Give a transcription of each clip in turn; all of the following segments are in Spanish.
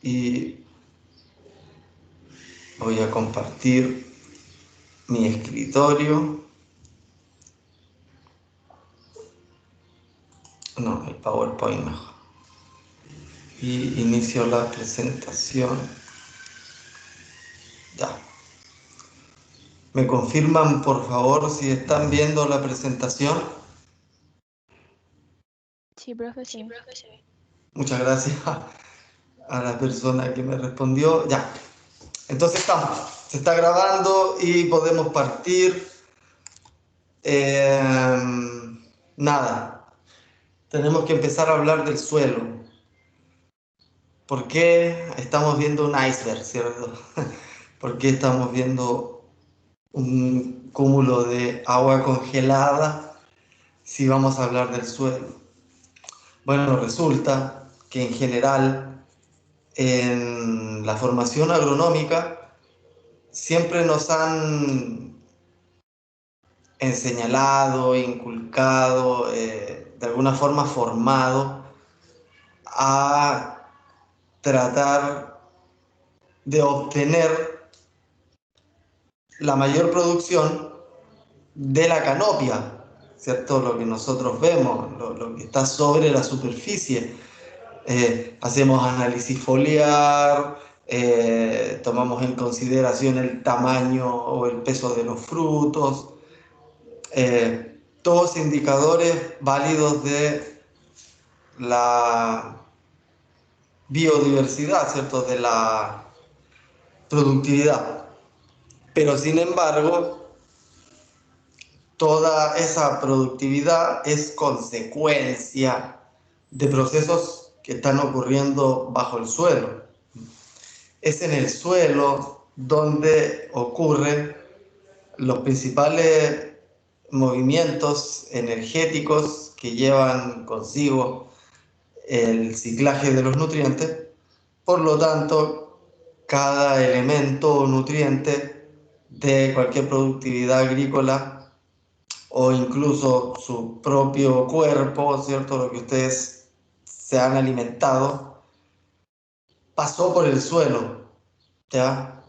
y voy a compartir mi escritorio. No, el PowerPoint mejor. Y inicio la presentación. Ya. ¿Me confirman, por favor, si están viendo la presentación? Sí, profe, sí. Muchas gracias a la persona que me respondió. Ya. Entonces estamos. Se está grabando y podemos partir. Nada. Tenemos que empezar a hablar del suelo. ¿Por qué estamos viendo un iceberg, cierto? ¿Por qué estamos viendo un cúmulo de agua congelada si vamos a hablar del suelo? Bueno, resulta que en general en la formación agronómica siempre nos han enseñado, inculcado, de alguna forma formado a tratar de obtener la mayor producción de la canopia, ¿cierto? Lo que nosotros vemos, lo que está sobre la superficie. Hacemos análisis foliar, tomamos en consideración el tamaño o el peso de los frutos, todos indicadores válidos de la biodiversidad, ¿cierto? De la productividad. Pero sin embargo, toda esa productividad es consecuencia de procesos que están ocurriendo bajo el suelo. Es en el suelo donde ocurren los principales movimientos energéticos que llevan consigo el ciclaje de los nutrientes. Por lo tanto, cada elemento o nutriente de cualquier productividad agrícola o incluso su propio cuerpo, ¿cierto? Lo que ustedes se han alimentado, pasó por el suelo, ¿ya?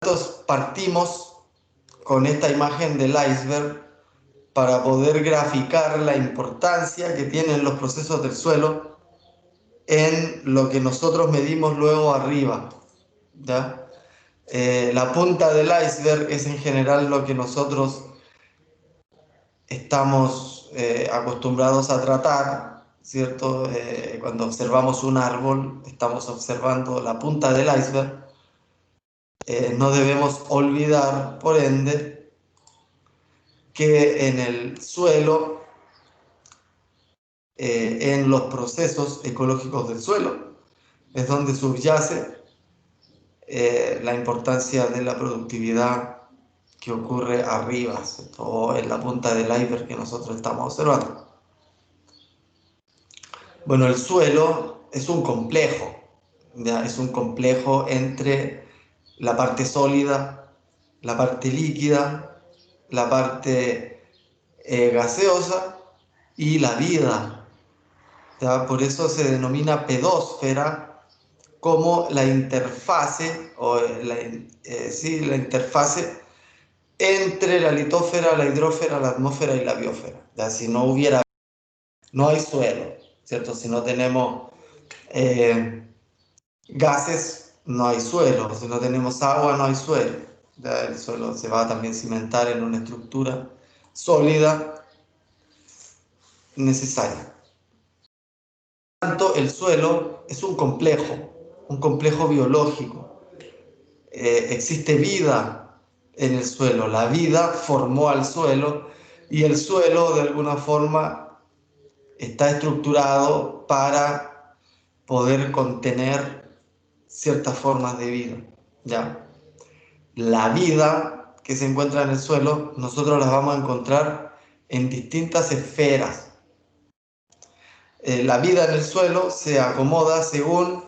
Entonces partimos con esta imagen del iceberg para poder graficar la importancia que tienen los procesos del suelo en lo que nosotros medimos luego arriba, ¿ya? La punta del iceberg es en general lo que nosotros estamos acostumbrados a tratar, ¿cierto? Cuando observamos un árbol, estamos observando la punta del iceberg. No debemos olvidar, por ende, que en el suelo, en los procesos ecológicos del suelo, es donde subyace la importancia de la productividad que ocurre arriba, ¿cierto? O en la punta del iceberg que nosotros estamos observando. Bueno, el suelo es un complejo, ¿ya? Es un complejo entre la parte sólida, la parte líquida, la parte gaseosa y la vida, ¿ya? Por eso se denomina pedósfera como la interfase, la interfase entre la litósfera, la hidrósfera, la atmósfera y la biosfera. ¿Ya? Si no hubiera, no hay suelo, ¿cierto? Si no tenemos gases, no hay suelo. Si no tenemos agua, no hay suelo. ¿Ya? El suelo se va a también cimentar en una estructura sólida necesaria. Por lo tanto, el suelo es un complejo biológico. Existe vida en el suelo. La vida formó al suelo y el suelo de alguna forma está estructurado para poder contener ciertas formas de vida, ¿ya? La vida que se encuentra en el suelo, nosotros las vamos a encontrar en distintas esferas. La vida en el suelo se acomoda según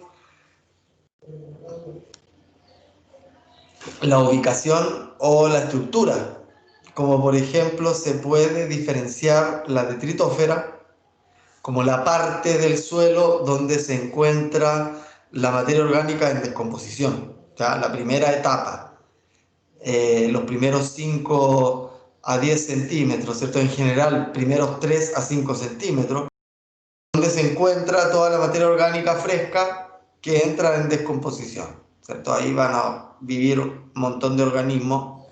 la ubicación o la estructura. Como por ejemplo se puede diferenciar la detritósfera como la parte del suelo donde se encuentra la materia orgánica en descomposición. ¿Ya? La primera etapa, los primeros 5 a 10 centímetros, ¿cierto? En general, primeros 3 a 5 centímetros, donde se encuentra toda la materia orgánica fresca que entra en descomposición, ¿cierto? Ahí van a vivir un montón de organismos.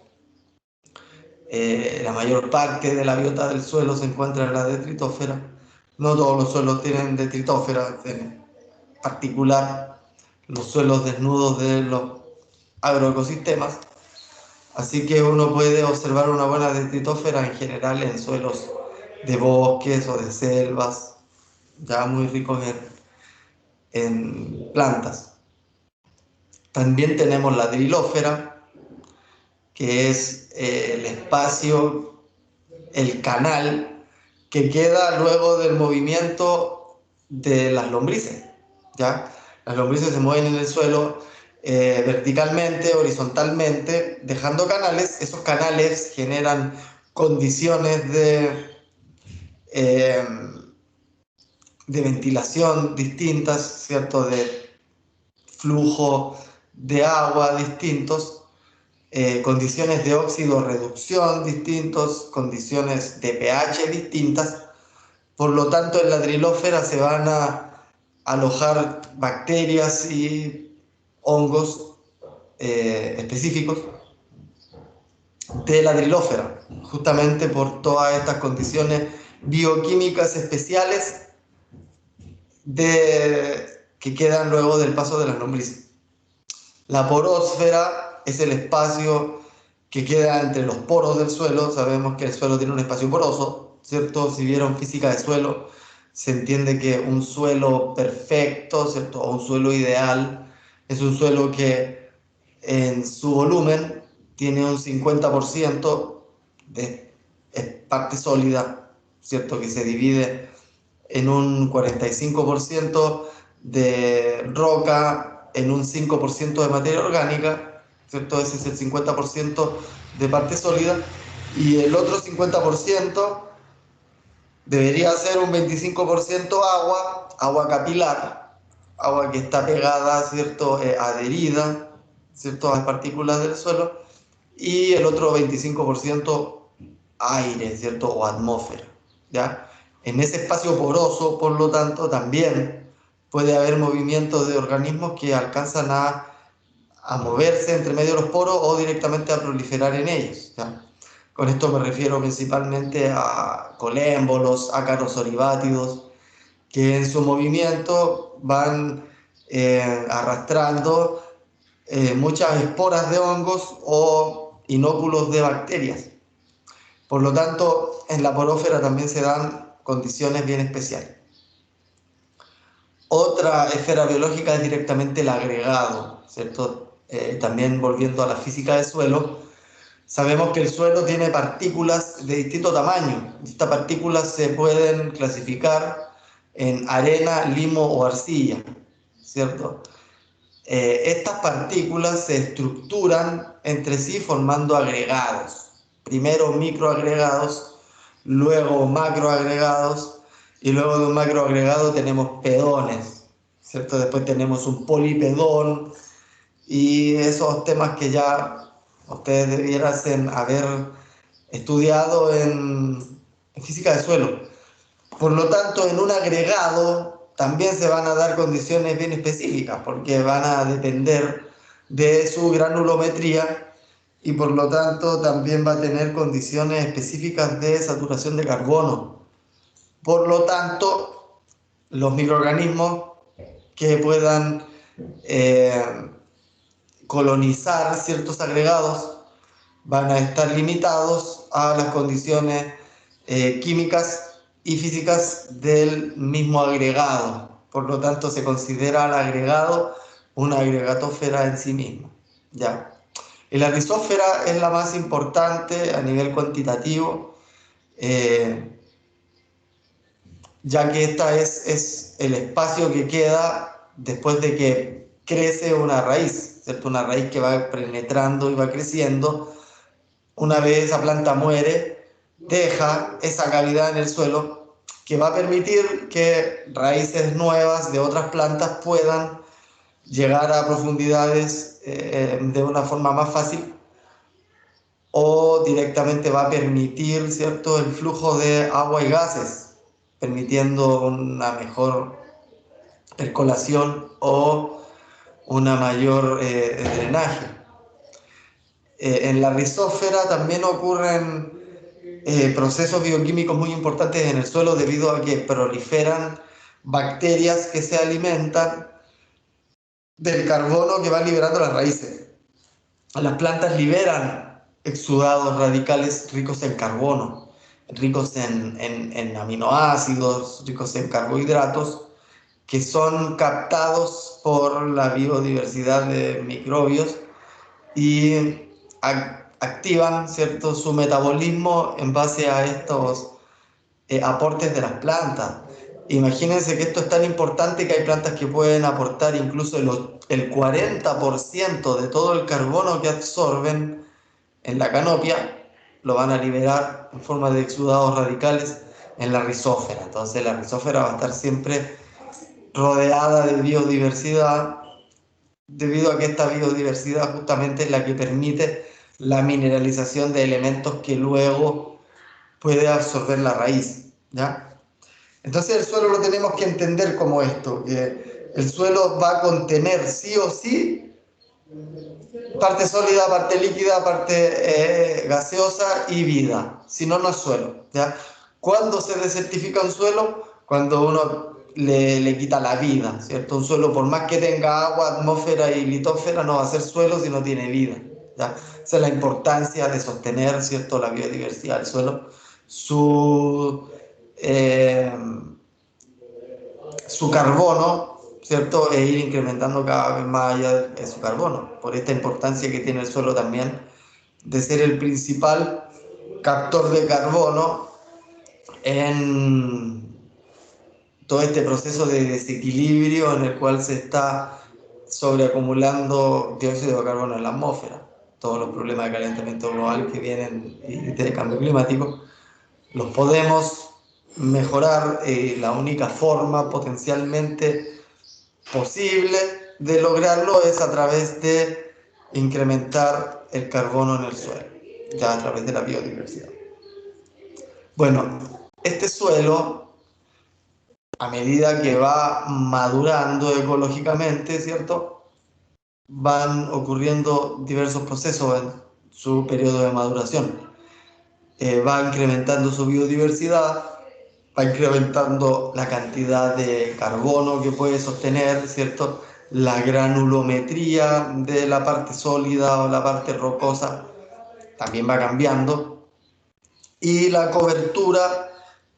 La mayor parte de la biota del suelo se encuentra en la detritósfera. No todos los suelos tienen detritósfera, en particular los suelos desnudos de los agroecosistemas. Así que uno puede observar una buena detritósfera en general en suelos de bosques o de selvas, ya muy ricos en plantas. También tenemos la drilósfera, que es el espacio, el canal que queda luego del movimiento de las lombrices, ¿ya? Las lombrices se mueven en el suelo verticalmente, horizontalmente, dejando canales. Esos canales generan condiciones eh, de ventilación distintas, ¿cierto? De flujo de agua distintos, condiciones de óxido reducción distintos, condiciones de pH distintas. Por lo tanto, en la drilósfera se van a alojar bacterias y hongos específicos de la drilósfera, justamente por todas estas condiciones bioquímicas especiales que quedan luego del paso de las lombrices. La porósfera es el espacio que queda entre los poros del suelo. Sabemos que el suelo tiene un espacio poroso, ¿cierto? Si vieron física de suelo, se entiende que un suelo perfecto, ¿cierto? O un suelo ideal es un suelo que en su volumen tiene un 50% de parte sólida, ¿cierto? Que se divide en un 45% de roca, en un 5% de materia orgánica, ¿cierto? Ese es el 50% de parte sólida, y el otro 50% debería ser un 25% agua, agua capilar, agua que está pegada, ¿cierto? Adherida, ¿cierto? A las partículas del suelo, y el otro 25% aire, ¿cierto? O atmósfera, ¿ya? En ese espacio poroso, por lo tanto, también puede haber movimientos de organismos que alcanzan a moverse entre medio de los poros o directamente a proliferar en ellos, ¿ya? Con esto me refiero principalmente a colémbolos, ácaros oribátidos, que en su movimiento van arrastrando muchas esporas de hongos o inóculos de bacterias. Por lo tanto, en la porósfera también se dan condiciones bien especiales. Otra esfera biológica es directamente el agregado, ¿cierto? También volviendo a la física del suelo, sabemos que el suelo tiene partículas de distinto tamaño. Estas partículas se pueden clasificar en arena, limo o arcilla, ¿cierto? Estas partículas se estructuran entre sí formando agregados. Primero microagregados, luego macroagregados, y luego de un macroagregado tenemos pedones, ¿cierto? Después tenemos un polipedón, y esos temas que ya ustedes debiesen haber estudiado en física de suelo. Por lo tanto, en un agregado también se van a dar condiciones bien específicas, porque van a depender de su granulometría, y por lo tanto también va a tener condiciones específicas de saturación de carbono. Por lo tanto, los microorganismos que puedan colonizar ciertos agregados van a estar limitados a las condiciones químicas y físicas del mismo agregado. Por lo tanto, se considera al agregado una agregatósfera en sí misma, ¿ya? Y la rizósfera es la más importante a nivel cuantitativo, ya que esta es el espacio que queda después de que crece una raíz, ¿cierto? Una raíz que va penetrando y va creciendo. Una vez esa planta muere, deja esa cavidad en el suelo que va a permitir que raíces nuevas de otras plantas puedan llegar a profundidades de una forma más fácil, o directamente va a permitir, ¿cierto?, el flujo de agua y gases, permitiendo una mejor percolación o una mayor drenaje. En la rizósfera también ocurren procesos bioquímicos muy importantes en el suelo debido a que proliferan bacterias que se alimentan del carbono que van liberando las raíces. Las plantas liberan exudados radicales ricos en carbono, ricos en aminoácidos, ricos en carbohidratos, que son captados por la biodiversidad de microbios y activan, ¿cierto?, su metabolismo en base a estos aportes de las plantas. Imagínense que esto es tan importante que hay plantas que pueden aportar incluso el 40% de todo el carbono que absorben en la canopia, lo van a liberar en forma de exudados radicales en la rizósfera. Entonces la rizósfera va a estar siempre rodeada de biodiversidad, debido a que esta biodiversidad justamente es la que permite la mineralización de elementos que luego puede absorber la raíz, ¿ya? Entonces el suelo lo tenemos que entender como esto, que el suelo va a contener sí o sí parte sólida, parte líquida, parte gaseosa y vida, si no, no es suelo, ¿ya? ¿Cuándo se desertifica un suelo? Cuando uno le quita la vida, ¿cierto? Un suelo, por más que tenga agua, atmósfera y litósfera, no va a ser suelo si no tiene vida, ¿ya? Esa es la importancia de sostener, ¿cierto?, la biodiversidad del suelo, su, eh, su carbono, ¿cierto?, e ir incrementando cada vez más allá de su carbono, por esta importancia que tiene el suelo también de ser el principal captor de carbono en todo este proceso de desequilibrio en el cual se está sobreacumulando dióxido de carbono en la atmósfera. Todos los problemas de calentamiento global que vienen y de cambio climático los podemos mejorar. La única forma potencialmente posible de lograrlo es a través de incrementar el carbono en el suelo, ya a través de la biodiversidad. Bueno, este suelo, a medida que va madurando ecológicamente, ¿cierto?, van ocurriendo diversos procesos en su periodo de maduración. Va incrementando su biodiversidad, va incrementando la cantidad de carbono que puede sostener, ¿cierto? La granulometría de la parte sólida o la parte rocosa también va cambiando, y la cobertura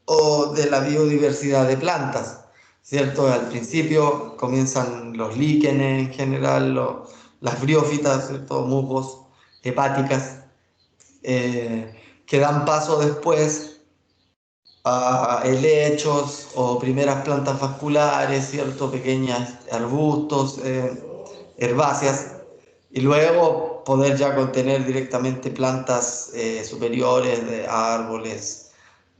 o de la biodiversidad de plantas, ¿cierto? Al principio comienzan los líquenes en general, las briófitas, ¿cierto?, musgos, hepáticas, que dan paso después a helechos o primeras plantas vasculares, ¿cierto?, pequeñas arbustos, herbáceas, y luego poder ya contener directamente plantas superiores de árboles,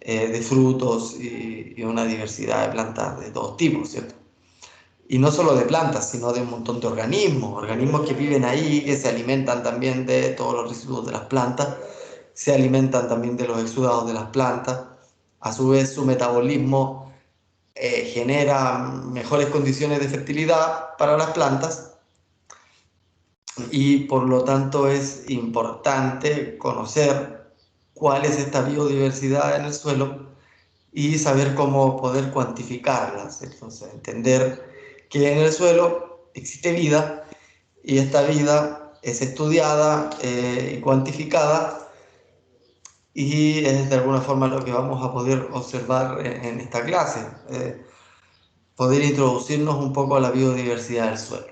de frutos y una diversidad de plantas de todos tipos, ¿cierto? Y no solo de plantas, sino de un montón de organismos que viven ahí, que se alimentan también de todos los residuos de las plantas, se alimentan también de los exudados de las plantas. A su vez, su metabolismo genera mejores condiciones de fertilidad para las plantas, y por lo tanto es importante conocer cuál es esta biodiversidad en el suelo y saber cómo poder cuantificarlas. Entonces, entender que en el suelo existe vida y esta vida es estudiada y cuantificada, y es de alguna forma lo que vamos a poder observar en esta clase, poder introducirnos un poco a la biodiversidad del suelo.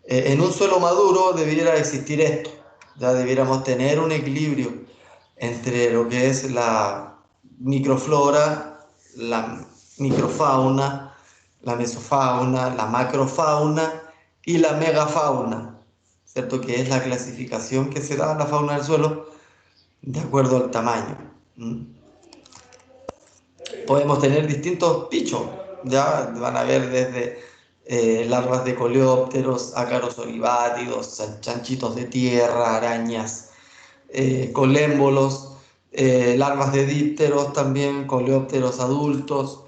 En un suelo maduro debiera existir esto, ya debiéramos tener un equilibrio entre lo que es la microflora, la microfauna, la mesofauna, la macrofauna y la megafauna, ¿cierto?, que es la clasificación que se da a la fauna del suelo de acuerdo al tamaño. Podemos tener distintos bichos, ya van a ver desde larvas de coleópteros, ácaros olivátidos, chanchitos de tierra, arañas, colémbolos, larvas de dípteros también, coleópteros adultos,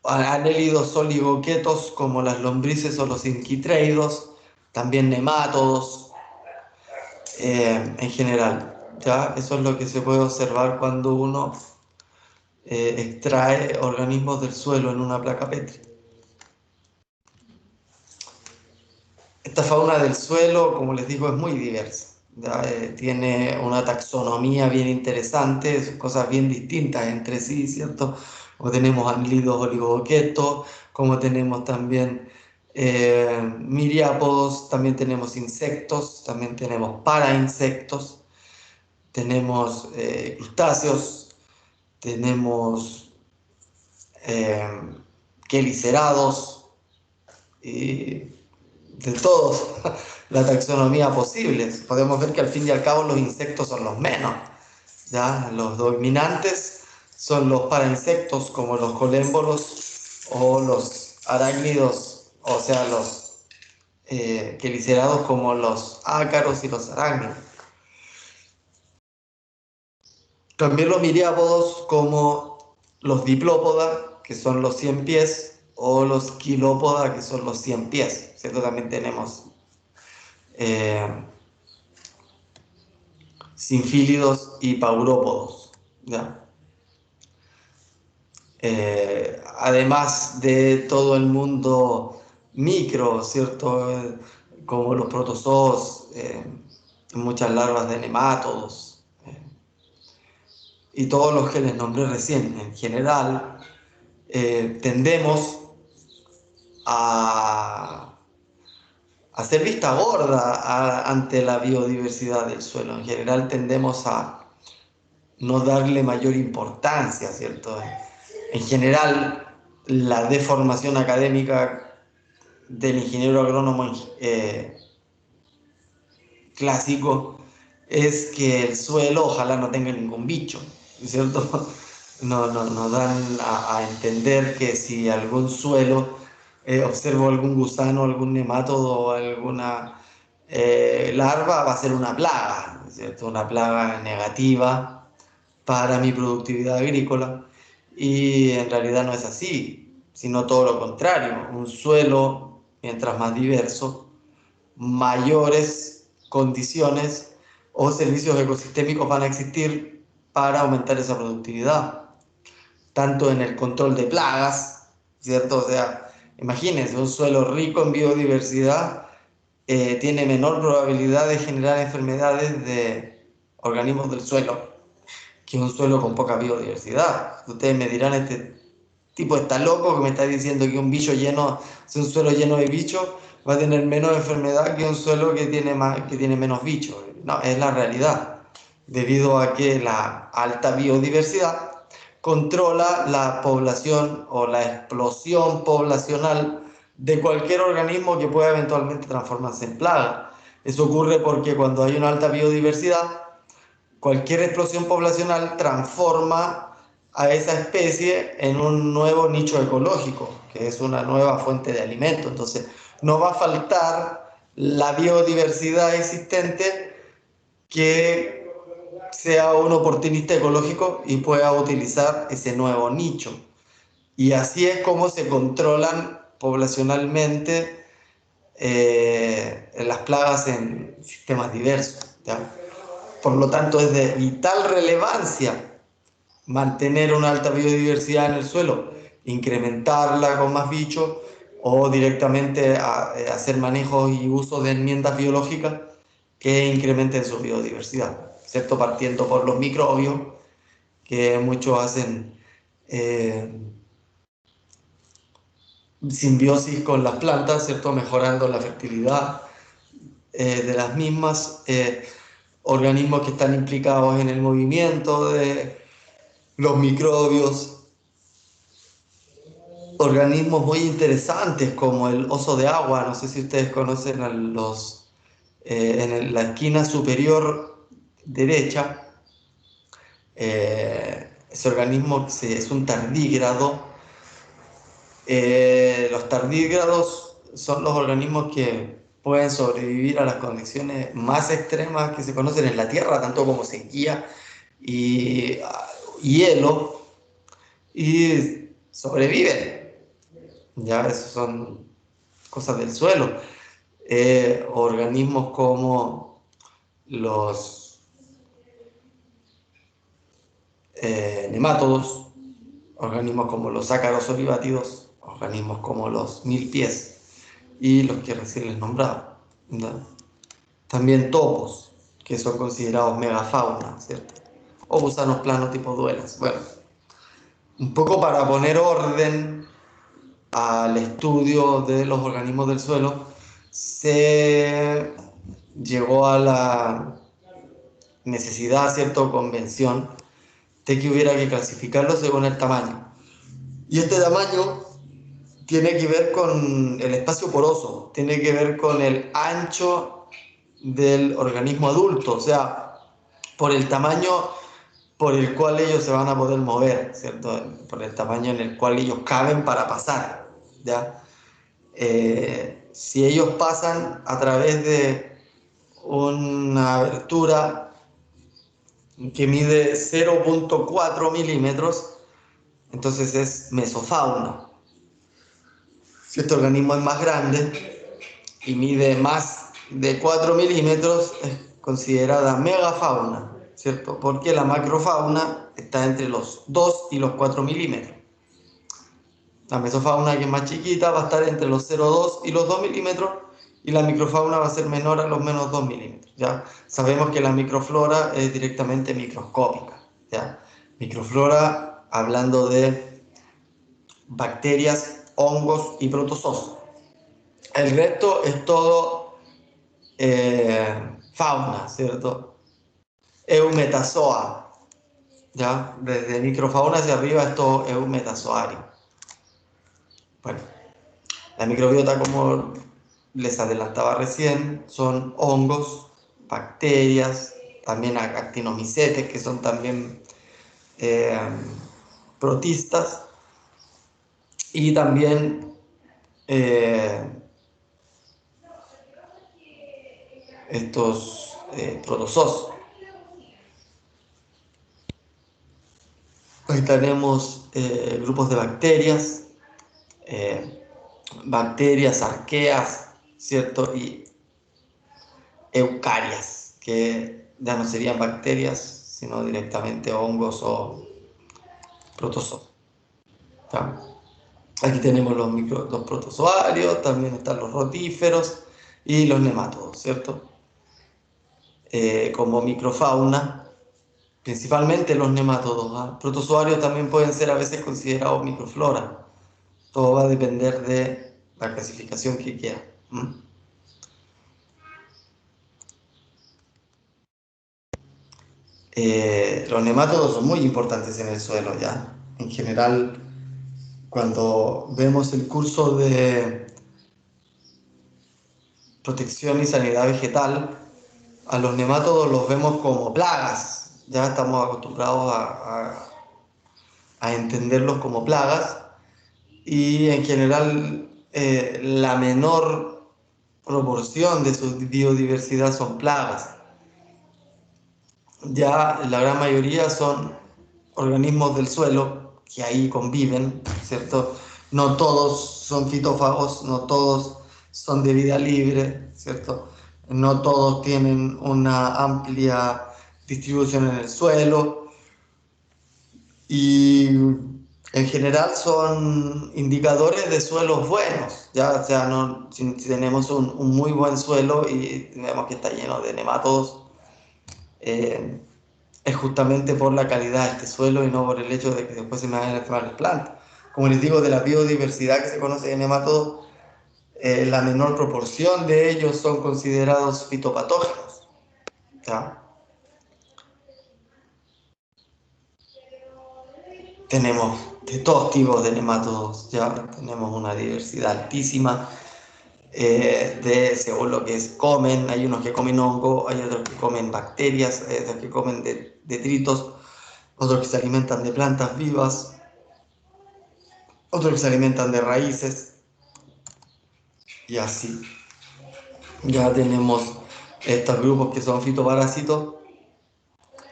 anélidos oligoquetos como las lombrices o los inquitreidos, también nemátodos, en general. ¿Ya? Eso es lo que se puede observar cuando uno extrae organismos del suelo en una placa Petri. Esta fauna del suelo, como les digo, es muy diversa. ¿Ya? Tiene una taxonomía bien interesante, cosas bien distintas entre sí, ¿cierto? Como tenemos anélidos oligoquetos, como tenemos también miriápodos, también tenemos insectos, también tenemos parainsectos, tenemos crustáceos, tenemos quelicerados, y de todos la taxonomía posible. Podemos ver que al fin y al cabo los insectos son los menos. ¿Ya? Los dominantes son los parainsectos como los colémbolos o los arácnidos, o sea, los quelicerados como los ácaros y los arácnidos. También los miriápodos como los diplópoda, que son los 100 pies, o los quilópoda, que son los 100 pies. ¿Cierto? También tenemos sinfílidos y paurópodos. ¿Ya? Además de todo el mundo micro, ¿cierto? Como los protozoos, muchas larvas de nemátodos, y todos los que les nombré recién. En general, tendemos a hacer vista gorda ante la biodiversidad del suelo. En general tendemos a no darle mayor importancia, ¿cierto? En general, la deformación académica del ingeniero agrónomo clásico es que el suelo ojalá no tenga ningún bicho, ¿cierto? Nos dan a entender que si algún suelo observo algún gusano, algún nemátodo o alguna larva, va a ser una plaga, ¿cierto? Una plaga negativa para mi productividad agrícola, y en realidad no es así, sino todo lo contrario. Un suelo, mientras más diverso, mayores condiciones o servicios ecosistémicos van a existir para aumentar esa productividad, tanto en el control de plagas, ¿cierto? O sea, imagínense, un suelo rico en biodiversidad tiene menor probabilidad de generar enfermedades de organismos del suelo que un suelo con poca biodiversidad. Ustedes me dirán, este tipo está loco que me está diciendo que un bicho lleno, si un suelo lleno de bichos va a tener menos enfermedad que un suelo que tiene menos bichos. No, es la realidad, debido a que la alta biodiversidad controla la población o la explosión poblacional de cualquier organismo que pueda eventualmente transformarse en plaga. Eso ocurre porque cuando hay una alta biodiversidad, cualquier explosión poblacional transforma a esa especie en un nuevo nicho ecológico, que es una nueva fuente de alimento. Entonces, no va a faltar la biodiversidad existente que sea un oportunista ecológico y pueda utilizar ese nuevo nicho. Y así es como se controlan poblacionalmente las plagas en sistemas diversos, ¿ya? Por lo tanto, es de vital relevancia mantener una alta biodiversidad en el suelo, incrementarla con más bichos o directamente hacer manejos y uso de enmiendas biológicas que incrementen su biodiversidad, ¿cierto? Partiendo por los microbios, que muchos hacen simbiosis con las plantas, ¿cierto? Mejorando la fertilidad de las mismas. Organismos que están implicados en el movimiento de los microbios, organismos muy interesantes como el oso de agua. No sé si ustedes conocen a los, la esquina superior derecha, ese organismo es un tardígrado, Los tardígrados son los organismos que pueden sobrevivir a las condiciones más extremas que se conocen en la Tierra, tanto como sequía y hielo, y sobreviven. Ya, esos son cosas del suelo. Organismos como los nemátodos, organismos como los ácaros olivátidos, organismos como los milpies y los que recién les nombraba, ¿no? También topos, que son considerados megafauna, ¿cierto? O gusanos planos tipo duelas. Bueno, un poco para poner orden al estudio de los organismos del suelo, se llegó a la necesidad, ¿cierto?, convención de que hubiera que clasificarlos según el tamaño. Y este tamaño tiene que ver con el espacio poroso, tiene que ver con el ancho del organismo adulto, o sea, por el tamaño por el cual ellos se van a poder mover, ¿cierto? Por el tamaño en el cual ellos caben para pasar, ¿ya? Si ellos pasan a través de una abertura que mide 0,4 milímetros, entonces es mesofauna. Si este organismo es más grande y mide más de 4 milímetros, es considerada megafauna, ¿cierto? Porque la macrofauna está entre los 2 y los 4 milímetros. La mesofauna, que es más chiquita, va a estar entre los 0,2 y los 2 milímetros, y la microfauna va a ser menor a los menos 2 milímetros. ¿Ya? Sabemos que la microflora es directamente microscópica. ¿Ya? Microflora, hablando de bacterias, hongos y protozoos. El resto es todo fauna, ¿cierto? Eumetazoa, ¿ya? Desde microfauna hacia arriba es todo eumetazoario. Bueno, la microbiota, como les adelantaba recién, son hongos, bacterias, también actinomicetes, que son también eh, protistas, y también estos protozoos. Ahí tenemos grupos de bacterias, bacterias, arqueas, ¿cierto? Y eucarias, que ya no serían bacterias, sino directamente hongos o protozoos. ¿Ya? Aquí tenemos los protozoarios, también están los rotíferos y los nemátodos, ¿cierto? Como microfauna, principalmente los nemátodos. ¿Ah? Protozoarios también pueden ser a veces considerados microflora. Todo va a depender de la clasificación que quiera. Los nemátodos son muy importantes en el suelo, ¿ya? En general, cuando vemos el curso de protección y sanidad vegetal, a los nemátodos los vemos como plagas. Ya estamos acostumbrados a entenderlos como plagas, y en general la menor proporción de su biodiversidad son plagas. Ya la gran mayoría son organismos del suelo que ahí conviven, ¿cierto? No todos son fitófagos, no todos son de vida libre, ¿cierto? No todos tienen una amplia distribución en el suelo, y en general son indicadores de suelos buenos, ¿ya? O sea, no, si tenemos un muy buen suelo y vemos que está lleno de nemátodos, eh, es justamente por la calidad de este suelo y no por el hecho de que después se me vayan a enfermar las plantas. Como les digo, de la biodiversidad que se conoce de nemátodos, la menor proporción de ellos son considerados fitopatógenos, ¿ya? Tenemos de todos tipos de nemátodos, ya tenemos una diversidad altísima según lo que comen. Hay unos que comen hongo, hay otros que comen bacterias, hay otros que comen detritos, otros que se alimentan de plantas vivas. otros que se alimentan de raíces, y así. Ya tenemos estos grupos que son fitoparásitos,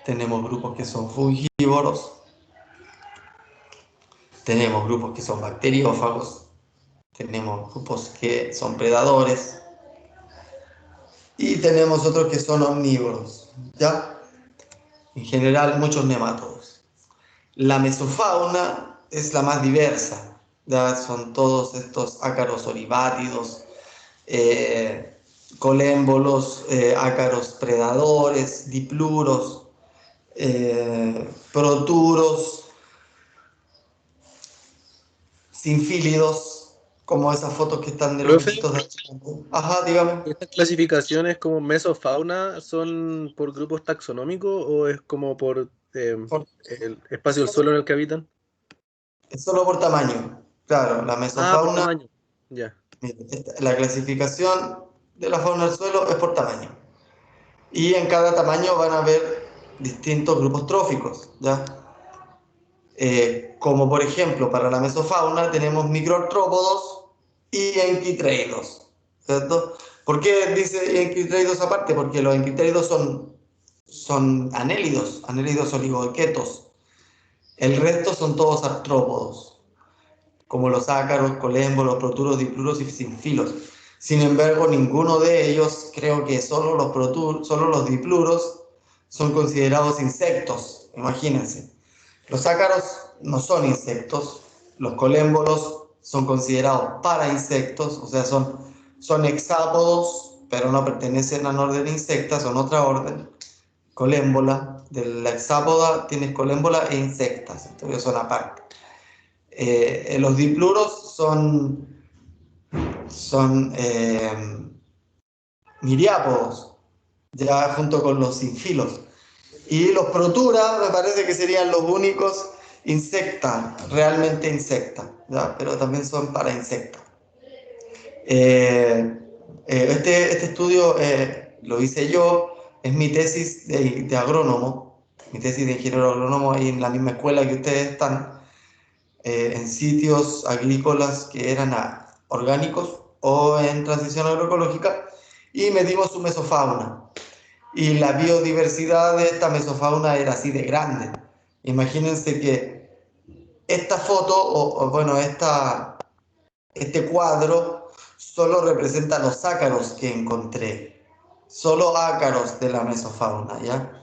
tenemos grupos que son fungívoros, tenemos grupos que son bacteriófagos, tenemos grupos que son predadores y tenemos otros que son omnívoros, ¿ya? En general, muchos nemátodos. La mesofauna es la más diversa, ¿ya? Son todos estos ácaros olivátidos, colémbolos, ácaros predadores, dipluros, proturos, sinfílidos, como esas fotos que están de los Profe, bichitos de... Ajá, dígame. ¿estas clasificaciones como mesofauna son por grupos taxonómicos o es como por Por- el espacio del suelo en el que habitan? es solo por tamaño. Claro, la Ah, por mesofauna, tamaño. Ya. mire, la clasificación de la fauna del suelo es por tamaño. Y en cada tamaño van a haber distintos grupos tróficos, ¿ya? Como por ejemplo, para la mesofauna tenemos microartrópodos y enquitreidos, ¿cierto? ¿Por qué dice enquitreidos aparte? Porque los enquitreidos son anélidos oligoquetos. El resto son todos artrópodos, como los ácaros, colémbolos, proturos, dipluros y sinfilos. Sin embargo, ninguno de ellos, creo que solo los dipluros, son considerados insectos. Imagínense. Los ácaros no son insectos, los colémbolos son considerados para insectos, o sea, son hexápodos, pero no pertenecen a un orden insecta, son otra orden. Colémbola, de la hexápoda tienes colémbola e insectas, entonces son aparte. Los dipluros son miriápodos, ya junto con los sinfilos. Y los protura me parece que serían los únicos realmente insecta, ¿ya? Pero también son para insectos. Este estudio lo hice yo, es mi tesis de agrónomo, mi tesis de ingeniero agrónomo ahí en la misma escuela que ustedes están, en sitios agrícolas que eran orgánicos o en transición agroecológica, y medimos su mesofauna. Y la biodiversidad de esta mesofauna era así de grande. Imagínense que esta foto, bueno, este cuadro solo representa los ácaros que encontré. Solo ácaros de la mesofauna, ¿ya?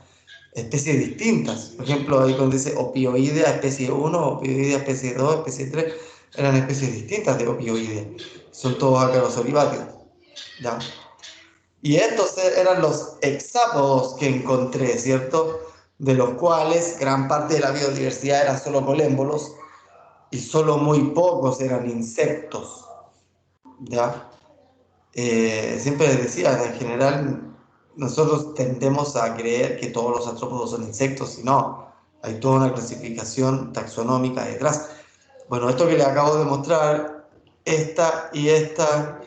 Especies distintas. Por ejemplo, ahí cuando dice opioidea especie 1, opioidea especie 2, especie 3, eran especies distintas de opioidea. Son todos ácaros oliváceos, ¿ya? Y estos eran los hexápodos que encontré, ¿cierto? De los cuales gran parte de la biodiversidad eran solo colémbolos y solo muy pocos eran insectos, ¿ya? Siempre les decía, en general, nosotros tendemos a creer que todos los artrópodos son insectos y no, hay toda una clasificación taxonómica detrás. Bueno, esto que les acabo de mostrar, esta y esta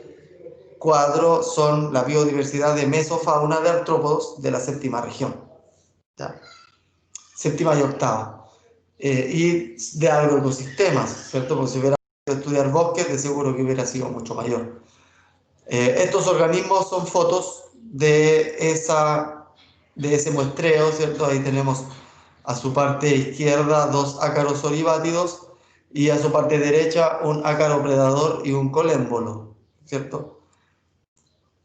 cuadro son la biodiversidad de mesofauna de artrópodos de la séptima región, ¿ya? Séptima y octava. Y de agroecosistemas, ¿cierto? Porque si hubiera podido estudiar bosques, de seguro que hubiera sido mucho mayor. Estos organismos son fotos de ese muestreo, ¿cierto? Ahí tenemos a su parte izquierda dos ácaros olivátidos y a su parte derecha un ácaro predador y un colémbolo, ¿cierto?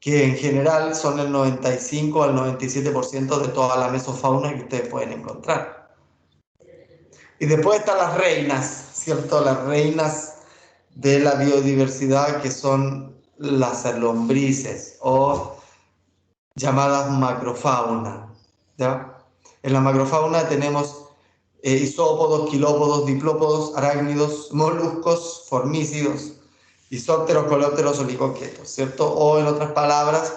Que en general son el 95 al 97% de toda la mesofauna que ustedes pueden encontrar. Y después están las reinas, ¿cierto? Las reinas de la biodiversidad, que son las lombrices o llamadas macrofauna, ¿ya? En la macrofauna tenemos isópodos, quilópodos, diplópodos, arácnidos, moluscos, formícidos, isópteros, colópteros, oligoquetos, ¿cierto? O en otras palabras,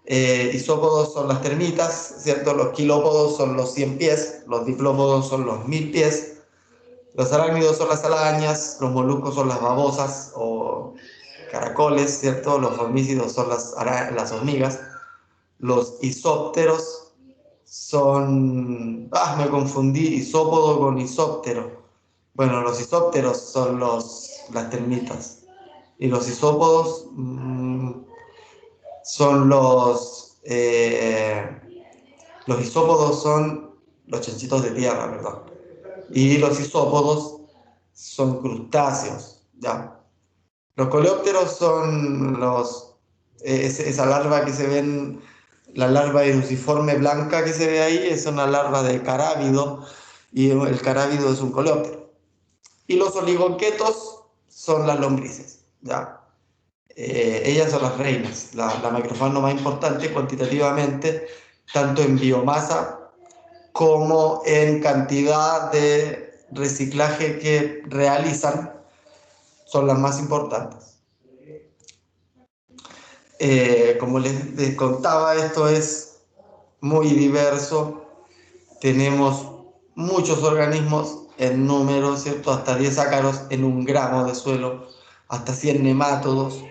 isópodos son las termitas, ¿cierto? Los quilópodos son los 100 pies, los diplópodos son los 1000 pies, los arácnidos son las arañas, los moluscos son las babosas o caracoles, ¿cierto? Los formícidos son las hormigas, los isópteros son... me confundí, isópodo con isóptero. Bueno, los isópteros son las termitas. Y los isópodos son los isópodos son los chanchitos de tierra, ¿verdad? Y los isópodos son crustáceos, ¿ya? Los coleópteros son esa larva que se ven, la larva eruciforme blanca que se ve ahí, es una larva de carábido, y el carábido es un coleóptero. Y los oligoquetos son las lombrices, ¿ya? Ellas son las reinas, la macrofauna más importante cuantitativamente, tanto en biomasa como en cantidad de reciclaje que realizan, son las más importantes. Como les contaba, esto es muy diverso. Tenemos muchos organismos en número, ¿cierto? Hasta 10 ácaros en un gramo de suelo, hasta 100 nemátodos,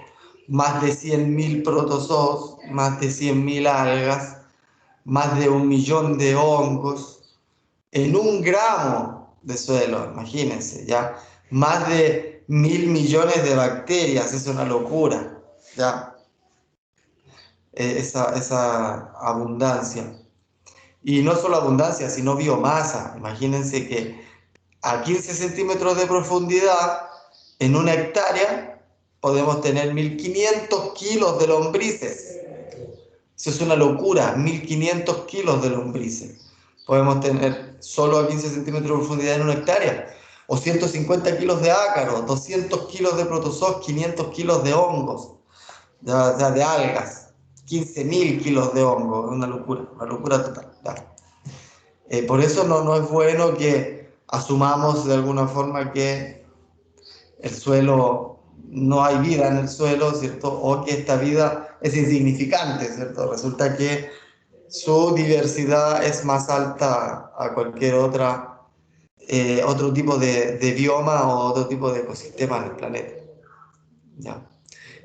más de 100.000 protozoos, más de 100.000 algas, más de 1.000.000 de hongos, en un gramo de suelo, imagínense, ¿ya? Más de 1.000.000.000 de bacterias, es una locura, ¿ya? Esa abundancia. Y no solo abundancia, sino biomasa. Imagínense que a 15 centímetros de profundidad, en una hectárea, podemos tener 1.500 kilos de lombrices. Eso es una locura, 1.500 kilos de lombrices. Podemos tener solo a 15 centímetros de profundidad en una hectárea. O 150 kilos de ácaros, 200 kilos de protozoos, 500 kilos de hongos, ya de algas, 15.000 kilos de hongos, una locura total. Ya. Por eso no es bueno que asumamos de alguna forma que el suelo, no hay vida en el suelo, ¿cierto? O que esta vida es insignificante, ¿cierto? Resulta que su diversidad es más alta a cualquier otro tipo de bioma o otro tipo de ecosistema en el planeta. ¿Ya?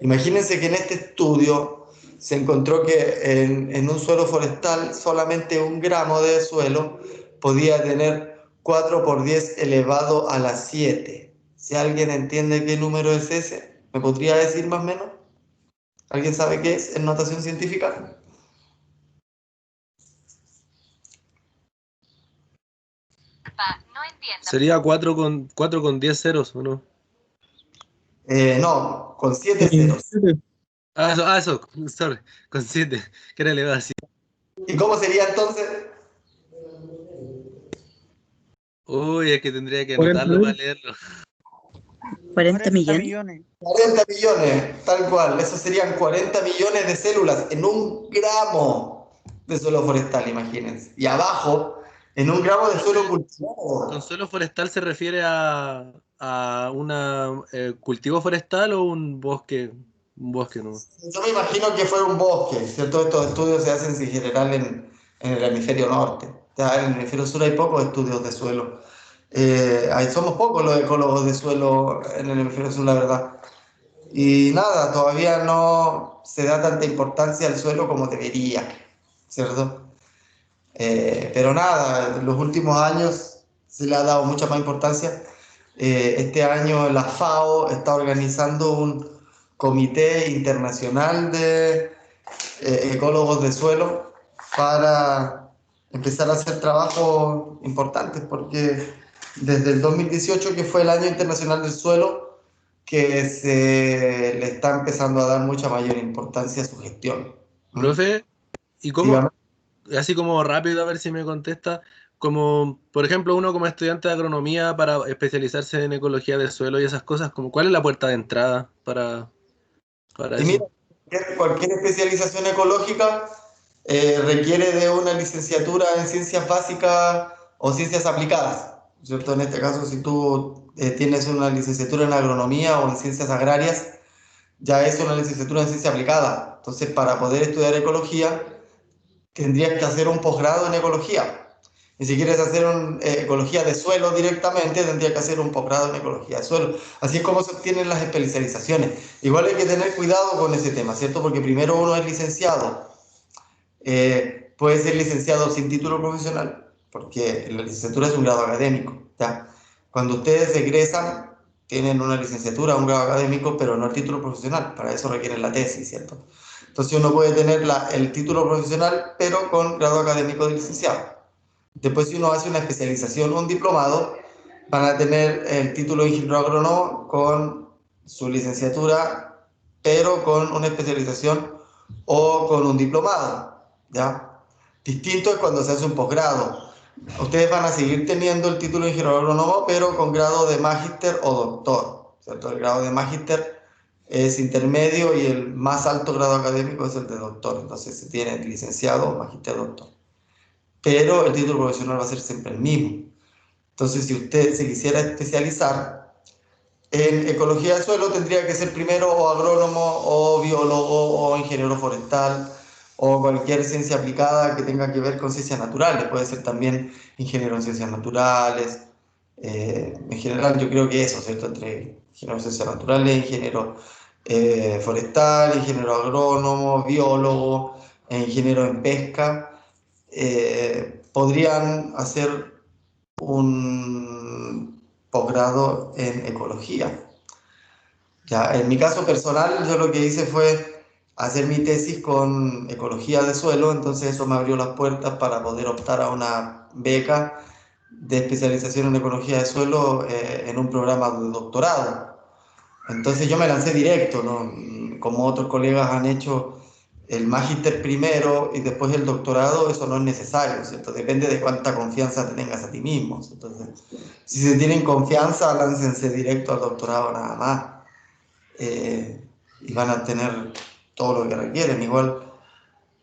Imagínense que en este estudio se encontró que en un suelo forestal solamente un gramo de suelo podía tener 4 por 10 elevado a la 7. Si alguien entiende qué número es ese, ¿me podría decir más o menos? ¿Alguien sabe qué es en notación científica? No entiendo. Sería 4 con 10 ceros, ¿o no? No, con 7 ceros. Eso, sorry, con 7, que era elevado así. ¿Y cómo sería entonces? Uy, es que tendría que anotarlo para leerlo. 40 millones. 40 millones, tal cual. Eso serían 40 millones de células en un gramo de suelo forestal, imagínense. Y abajo, en un gramo de suelo cultivado. ¿Con suelo forestal se refiere a un cultivo forestal o un bosque? Un bosque, ¿no? Yo me imagino que fue un bosque, ¿cierto? Estos estudios se hacen en general en el hemisferio norte. Ya en el hemisferio sur hay pocos estudios de suelo. Somos pocos los ecólogos de suelo en el hemisferio sur, la verdad. Y nada, todavía no se da tanta importancia al suelo como debería, ¿cierto? Pero nada, en los últimos años se le ha dado mucha más importancia. Este año la FAO está organizando un comité internacional de ecólogos de suelo para empezar a hacer trabajos importantes, porque desde el 2018, que fue el Año Internacional del Suelo, que se le está empezando a dar mucha mayor importancia a su gestión. Profe, ¿y cómo? Dígame. Así como rápido, a ver si me contesta. Como, por ejemplo, uno como estudiante de agronomía para especializarse en ecología del suelo y esas cosas, como, ¿cuál es la puerta de entrada para Y mira, eso? cualquier especialización ecológica requiere de una licenciatura en ciencias básicas o ciencias aplicadas, ¿cierto? En este caso, si tú tienes una licenciatura en agronomía o en ciencias agrarias, ya es una licenciatura en ciencia aplicada. Entonces, para poder estudiar ecología, tendrías que hacer un posgrado en ecología. Y si quieres hacer ecología de suelo directamente, tendrías que hacer un posgrado en ecología de suelo. Así es como se obtienen las especializaciones. Igual hay que tener cuidado con ese tema, ¿cierto? Porque primero uno es licenciado. Puede ser licenciado sin título profesional, porque la licenciatura es un grado académico, ¿ya? Cuando ustedes egresan, tienen una licenciatura, un grado académico, pero no el título profesional. Para eso requieren la tesis, ¿cierto? Entonces uno puede tener el título profesional, pero con grado académico de licenciado. Después, si uno hace una especialización o un diplomado, van a tener el título de ingeniero agrónomo con su licenciatura, pero con una especialización o con un diplomado, ¿ya? Distinto es cuando se hace un posgrado. Ustedes van a seguir teniendo el título de ingeniero agrónomo, pero con grado de magíster o doctor, ¿cierto? El grado de magíster es intermedio y el más alto grado académico es el de doctor. Entonces se tiene licenciado, magíster, doctor. Pero el título profesional va a ser siempre el mismo. Entonces, si usted se quisiera especializar en ecología del suelo, tendría que ser primero o agrónomo, o biólogo, o ingeniero forestal, o cualquier ciencia aplicada que tenga que ver con ciencias naturales. Puede ser también ingeniero en ciencias naturales. En general, yo creo que eso, ¿cierto? Entre ingeniero en ciencias naturales, ingeniero forestal, ingeniero agrónomo, biólogo, e ingeniero en pesca, podrían hacer un posgrado en ecología. Ya, en mi caso personal, yo lo que hice fue hacer mi tesis con ecología de suelo, entonces eso me abrió las puertas para poder optar a una beca de especialización en ecología de suelo en un programa de doctorado. Entonces yo me lancé directo, ¿no? Como otros colegas han hecho el magíster primero y después el doctorado, eso no es necesario, ¿cierto? Depende de cuánta confianza te tengas a ti mismo. Entonces, si se tienen confianza, láncense directo al doctorado nada más. Y van a tener todo lo que requieren. Igual,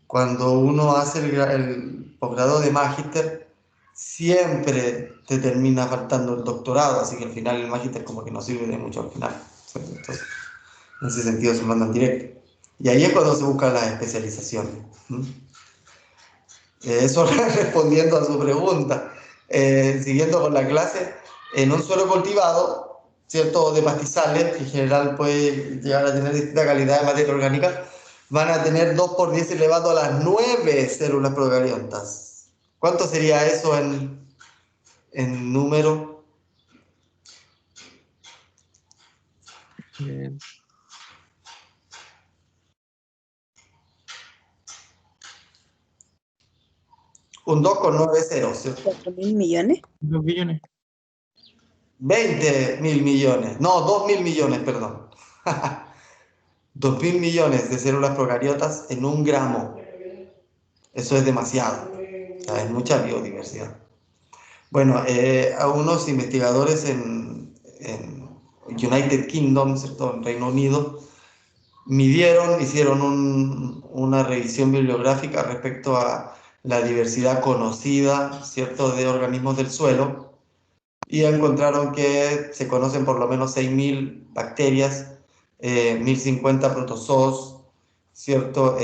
cuando uno hace el posgrado de magíster, siempre te termina faltando el doctorado, así que al final el magíster como que no sirve de mucho al final, ¿cierto? Entonces, en ese sentido se mandan directo. Y ahí es cuando se buscan las especializaciones. Eso respondiendo a su pregunta. Siguiendo con la clase, en un suelo cultivado, ¿cierto? De pastizales, que en general puede llegar a tener distinta calidad de materia orgánica, van a tener 2 por 10 elevado a las 9 células procariontas. ¿Cuánto sería eso en número? Un 2 con 9 ceros, ¿cierto? 4.000 millones. 2 billones. 20.000 millones, no, 2.000 millones, perdón. 2.000 millones de células procariotas en 1 gramo. Eso es demasiado, o sea, es mucha biodiversidad. Bueno, a unos investigadores en United Kingdom, ¿cierto? En Reino Unido, hicieron una revisión bibliográfica respecto a la diversidad conocida, ¿cierto?, de organismos del suelo, y encontraron que se conocen por lo menos 6.000 bacterias, 1.050 protozoos, ¿cierto?,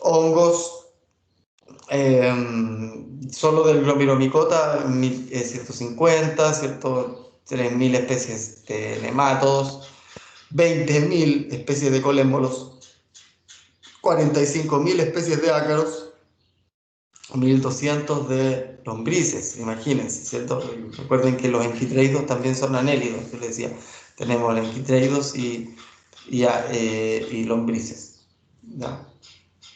hongos, solo del Glomiromicota, 150, ¿cierto? 3.000 especies de nematodos, 20.000 especies de colémbolos, 45.000 especies de ácaros, 1.200 de lombrices, imagínense, ¿cierto? Recuerden que los enquitreidos también son anélidos, yo les decía, tenemos enquitreidos y lombrices, ¿no?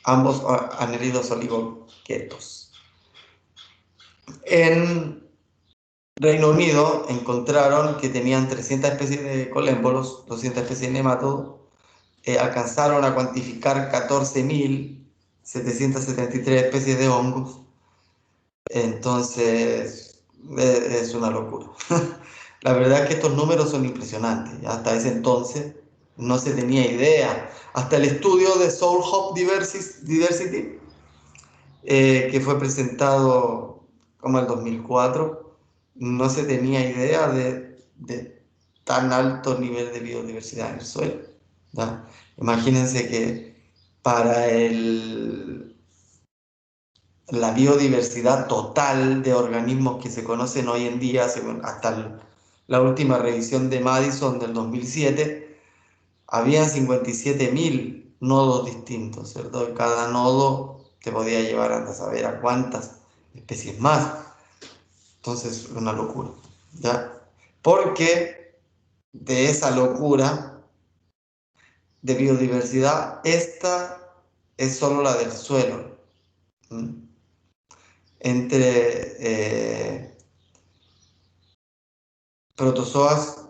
Ambos anélidos oligoquietos. En Reino Unido encontraron que tenían 300 especies de colémbolos, 200 especies de nematodos, alcanzaron a cuantificar 14.773 especies de hongos. Entonces, es una locura. La verdad es que estos números son impresionantes. Hasta ese entonces no se tenía idea. Hasta el estudio de Soul Hop Diversity, que fue presentado como el 2004, no se tenía idea de tan alto nivel de biodiversidad en el suelo, ¿no? Imagínense que para la biodiversidad total de organismos que se conocen hoy en día, hasta la última revisión de Madison del 2007, habían 57.000 nodos distintos, ¿cierto? Cada nodo te podía llevar a saber a cuántas especies más. Entonces, una locura, ¿ya? Porque de esa locura de biodiversidad, esta es solo la del suelo. Entre protozoas,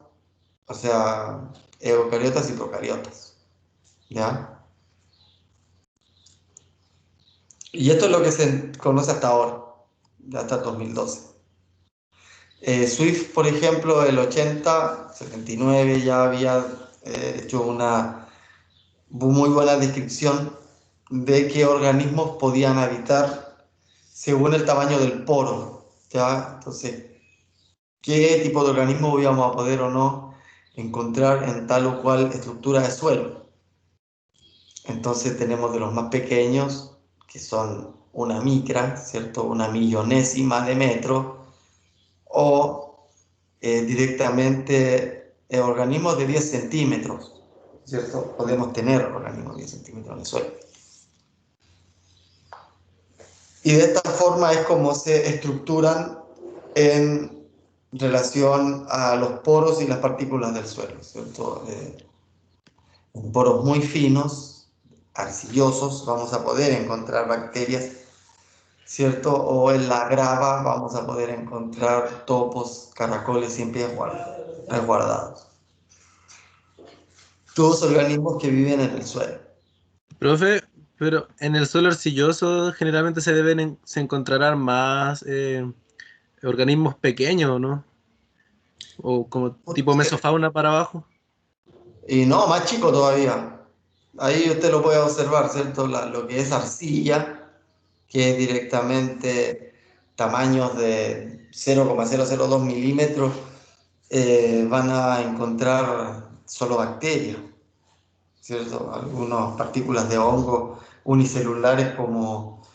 o sea, eucariotas y procariotas, ¿ya? Y esto es lo que se conoce hasta ahora, ya hasta 2012. Swift, por ejemplo, el 79 ya había hecho una muy buena descripción de qué organismos podían habitar según el tamaño del poro, ¿ya? Entonces, qué tipo de organismo íbamos a poder o no encontrar en tal o cual estructura de suelo. Entonces tenemos de los más pequeños, que son una micra, ¿cierto? Una millonésima de metro, o directamente organismos de 10 centímetros, ¿cierto? Podemos tener organismos de 10 centímetros en el suelo. Y de esta forma es como se estructuran en relación a los poros y las partículas del suelo, ¿cierto? En poros muy finos, arcillosos, vamos a poder encontrar bacterias, ¿cierto? O en la grava vamos a poder encontrar topos, caracoles siempre resguardados. Todos organismos que viven en el suelo. Profe, pero en el suelo arcilloso generalmente se encontrarán más organismos pequeños, ¿no? O como tipo mesofauna para abajo. Y no, más chico todavía. Ahí usted lo puede observar, ¿cierto? Lo que es arcilla, que es directamente tamaños de 0,002 milímetros, van a encontrar solo bacterias, ¿cierto? Algunas partículas de hongo unicelulares como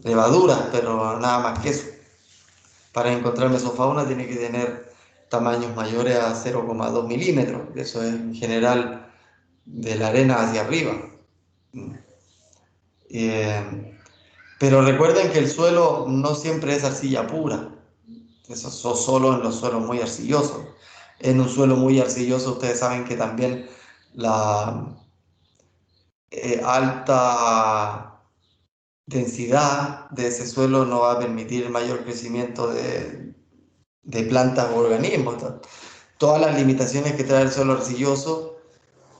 levaduras, pero nada más que eso. Para encontrar mesofauna tiene que tener tamaños mayores a 0,2 milímetros. Eso es en general de la arena hacia arriba. Pero recuerden que el suelo no siempre es arcilla pura. Eso es solo en los suelos muy arcillosos. En un suelo muy arcilloso ustedes saben que también la alta densidad de ese suelo no va a permitir mayor crecimiento de plantas o organismos. Todas las limitaciones que trae el suelo arcilloso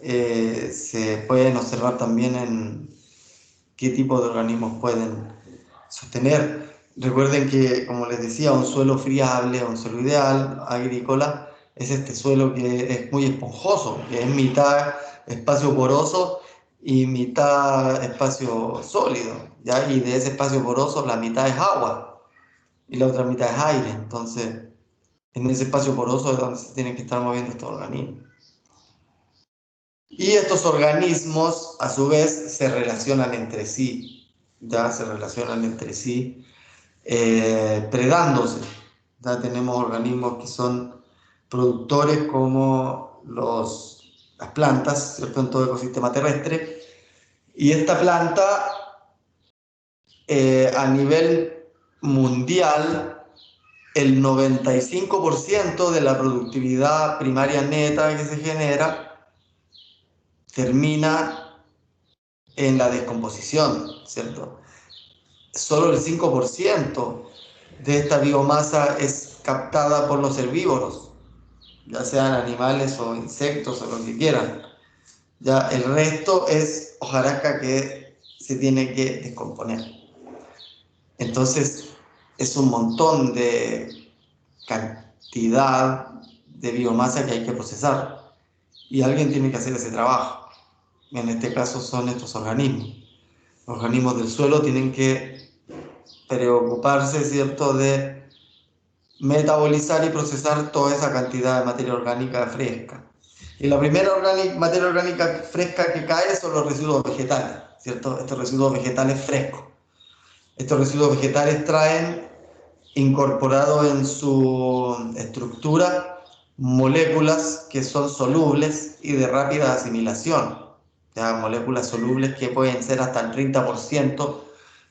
se pueden observar también en qué tipo de organismos pueden sostener. Recuerden que, como les decía, un suelo friable, un suelo ideal, agrícola, es este suelo que es muy esponjoso, que es mitad espacio poroso y mitad espacio sólido, ¿ya? Y de ese espacio poroso la mitad es agua y la otra mitad es aire. Entonces, en ese espacio poroso es donde se tienen que estar moviendo estos organismos. Y estos organismos, a su vez, se relacionan entre sí, ya se relacionan entre sí, predándose. Ya tenemos organismos que son productores como las plantas, ¿cierto? En todo ecosistema terrestre. Y esta planta, a nivel mundial, el 95% de la productividad primaria neta que se genera termina en la descomposición, ¿cierto? Solo el 5% de esta biomasa es captada por los herbívoros, ya sean animales o insectos o lo que quieran. Ya el resto es hojarasca que se tiene que descomponer. Entonces, es un montón de cantidad de biomasa que hay que procesar y alguien tiene que hacer ese trabajo. En este caso son estos organismos. Los organismos del suelo tienen que preocuparse, ¿cierto?, de metabolizar y procesar toda esa cantidad de materia orgánica fresca. Y la primera materia orgánica fresca que cae son los residuos vegetales, ¿cierto? Estos residuos vegetales frescos. Estos residuos vegetales traen incorporado en su estructura moléculas que son solubles y de rápida asimilación. ¿Ya? Moléculas solubles que pueden ser hasta el 30%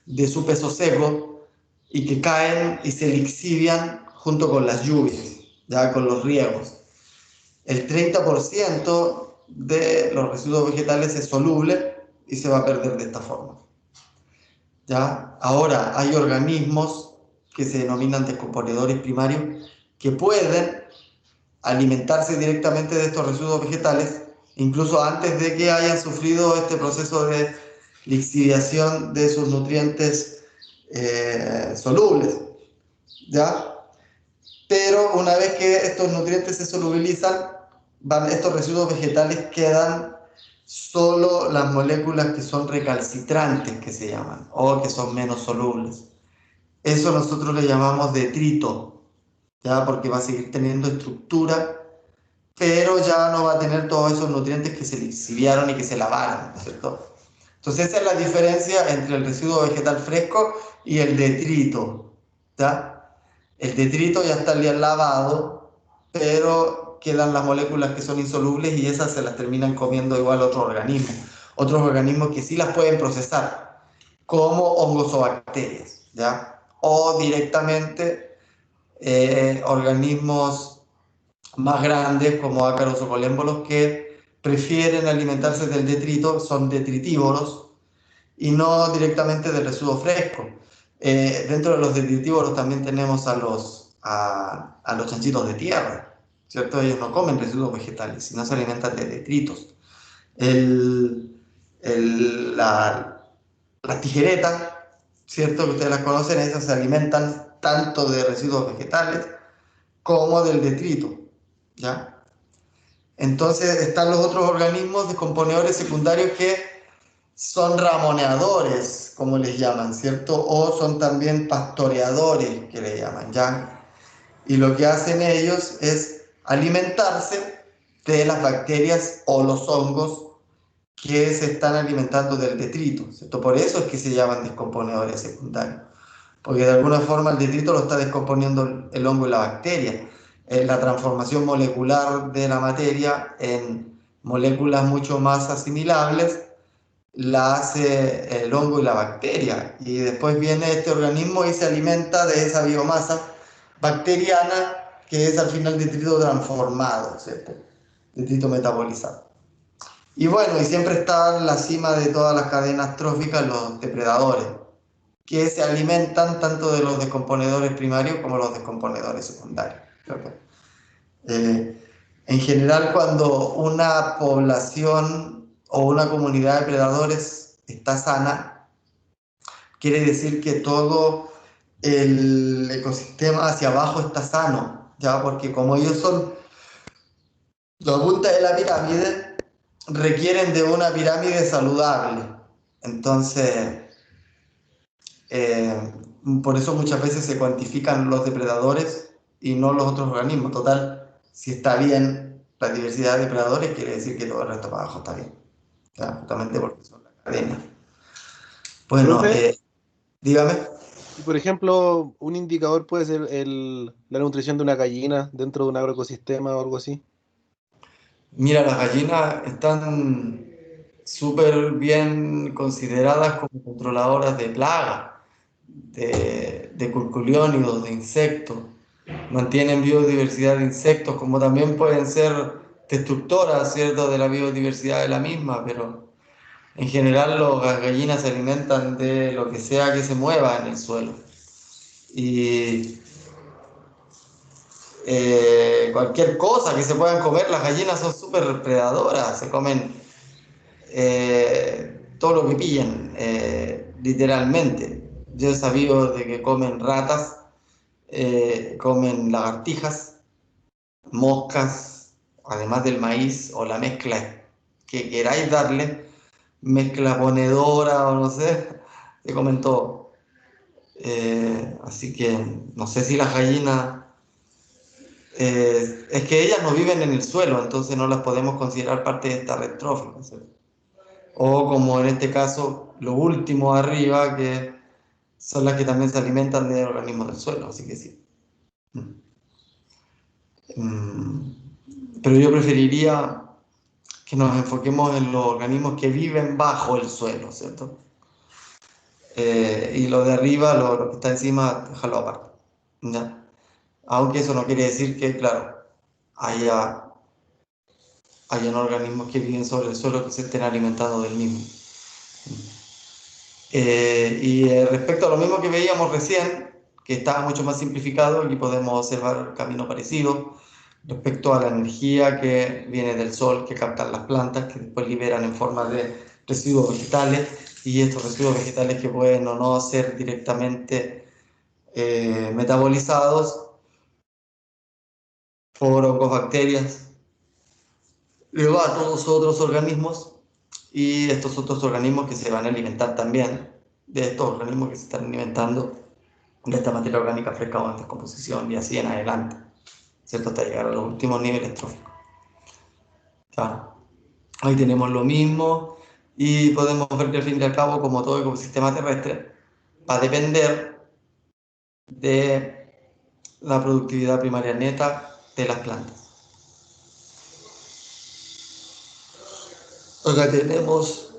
de su peso seco y que caen y se lixivian junto con las lluvias, ya con los riegos. El 30% de los residuos vegetales es soluble y se va a perder de esta forma. ¿Ya? Ahora, hay organismos que se denominan descomponedores primarios que pueden alimentarse directamente de estos residuos vegetales, incluso antes de que hayan sufrido este proceso de lixiviación de sus nutrientes solubles, ¿ya? Pero una vez que estos nutrientes se solubilizan, estos residuos vegetales quedan solo las moléculas que son recalcitrantes, que se llaman, o que son menos solubles. Eso nosotros le llamamos detrito, ¿ya? Porque va a seguir teniendo estructura, pero ya no va a tener todos esos nutrientes que se lixiviaron y que se lavaron, ¿cierto? Entonces esa es la diferencia entre el residuo vegetal fresco y el detrito, ¿ya? El detrito ya está bien lavado, pero quedan las moléculas que son insolubles y esas se las terminan comiendo igual otros organismos que sí las pueden procesar, como hongos o bacterias, ¿ya? O directamente organismos más grandes como ácaros o colémbolos que prefieren alimentarse del detrito, son detritívoros y no directamente del residuo fresco. Dentro de los detritívoros también tenemos a los chanchitos de tierra, ¿cierto? Ellos no comen residuos vegetales, sino se alimentan de detritos. Las tijeretas, ¿cierto? Que ustedes las conocen, esas se alimentan tanto de residuos vegetales como del detrito, ¿ya? Entonces están los otros organismos descomponedores secundarios que son ramoneadores, como les llaman, ¿cierto? O son también pastoreadores, que le llaman, ¿ya? Y lo que hacen ellos es alimentarse de las bacterias o los hongos que se están alimentando del detrito, ¿cierto? Por eso es que se llaman descomponedores secundarios, porque de alguna forma el detrito lo está descomponiendo el hongo y la bacteria. La transformación molecular de la materia en moléculas mucho más asimilables la hace el hongo y la bacteria, y después viene este organismo y se alimenta de esa biomasa bacteriana que es al final detrito transformado, ¿cierto? Detrito metabolizado. Y bueno, y siempre está en la cima de todas las cadenas tróficas los depredadores, que se alimentan tanto de los descomponedores primarios como los descomponedores secundarios. En general, cuando una población o una comunidad de predadores está sana, quiere decir que todo el ecosistema hacia abajo está sano, ¿ya? Porque como ellos son la punta de la pirámide, requieren de una pirámide saludable. Entonces, por eso muchas veces se cuantifican los depredadores y no los otros organismos. Total, si está bien la diversidad de depredadores, quiere decir que todo el resto para abajo está bien. ¿Ya? Justamente porque son la cadena. Bueno, Profe, dígame. y por ejemplo, un indicador puede ser la nutrición de una gallina dentro de un agroecosistema o algo así. Mira, las gallinas están súper bien consideradas como controladoras de plagas, de curculiónidos, de insectos. Mantienen biodiversidad de insectos, como también pueden ser destructoras, ¿cierto?, de la biodiversidad de la misma, pero en general las gallinas se alimentan de lo que sea que se mueva en el suelo. Y cualquier cosa que se puedan comer, las gallinas son súper predadoras, se comen todo lo que pillen, literalmente. Yo he sabido de que comen ratas, comen lagartijas, moscas, además del maíz o la mezcla que queráis darle, mezcla ponedora o no sé, se comen todo. Así que no sé si las gallinas, es que ellas no viven en el suelo, entonces no las podemos considerar parte de esta red trófica, ¿cierto? O como en este caso, lo último arriba, que son las que también se alimentan de organismos del suelo, así que sí. Pero yo preferiría que nos enfoquemos en los organismos que viven bajo el suelo, ¿cierto? y lo de arriba, lo que está encima, déjalo aparte, ¿ya? Aunque eso no quiere decir que, claro, hayan organismos que viven sobre el suelo que se estén alimentando del mismo. Respecto a lo mismo que veíamos recién, que estaba mucho más simplificado, aquí podemos observar un camino parecido respecto a la energía que viene del sol, que captan las plantas, que después liberan en forma de residuos vegetales, y estos residuos vegetales que pueden o no ser directamente metabolizados por hongos, bacterias, luego a todos otros organismos, y estos otros organismos que se van a alimentar también de estos organismos que se están alimentando de esta materia orgánica fresca o en descomposición, y así en adelante, ¿cierto? Hasta llegar a los últimos niveles tróficos. Claro. Ahí tenemos lo mismo, y podemos ver que al fin y al cabo, como todo ecosistema terrestre, va a depender de la productividad primaria neta de las plantas. Acá tenemos